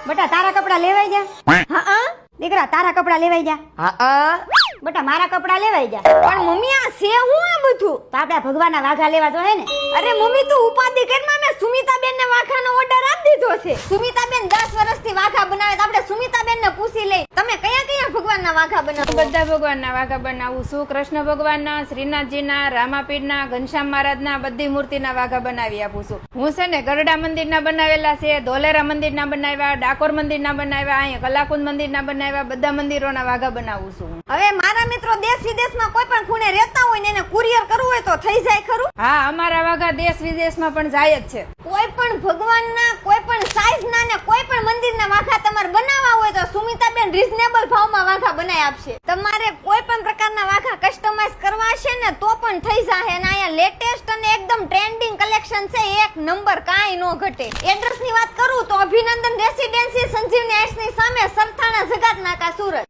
બટા તારા કપડા લેવાઈ જા. હા દીકરા તારા કપડા લેવાઈ જા. હા બટા મારા કપડા લેવાઈ જા. પણ મમ્મી આ છે હું આ બધું? તો આપણે ભગવાનના વાઘા લેવા જોઈએ ને. અરે મમ્મી તું ઉપાધિ કરમાં મેં સુમિતાબેન ને વાઘાનો ઓર્ડર આપી દીધો છે. સુમિતાબેન 10 વર્ષથી વાઘા બનાવે તો આપણે સુમિતાબેન ને પૂછી લઈ તમે કયા કયા ભગવાનના વાઘા બનાવો? બધા ભગવાનના વાઘા બનાવું છું. કૃષ્ણ ભગવાનના, શ્રીનાથજીના, રામાપીરના, ઘનશ્યામ મહારાજના બધી મૂર્તિના વાઘા બનાવી આપું છું. હું છે ને ગરડા મંદિરના બનાવેલા છે, ધોલેરા મંદિરના બનાવ્યા, ડાકોર મંદિરના બનાવ્યા, અહીંયા કલાકુંજ મંદિરના બનાવ્યા, બધા મંદિરોના વાઘા બનાવું છું. હવે મારા મિત્રો દેશ વિદેશમાં કોઈ પણ ખૂણે રહેતા હોય ને એને કુરિયર કરવું હોય તો થઈ જાય ખરું? હા, અમારા વાઘા દેશ વિદેશમાં પણ જાય જ છે. કોઈ પણ ભગવાનના કોઈ પણ સાઈઝના ને કોઈ પણ મંદિરના વાઘા તમારે બનાવવા હોય તો સુમિતાબેન રીઝનેબલ ભાવમાં વાઘા બનાવી આપશે. તમારે કોઈ પણ પ્રકારના વાઘા કસ્ટમાઇઝ કરવા છે ને તો પણ થઈ જાય. અને અહીંયા લેટેસ્ટ અને એકદમ ટ્રેન્ડિંગ કલેક્શન છે, એક નંબર, કાંઈ નો ઘટે. એડ્રેસની વાત કરું તો અભિનંદન રેસિડેન્સી સંજીવની હાઇટ્સની સામે સરથાણા જગાત નાકા સુરત.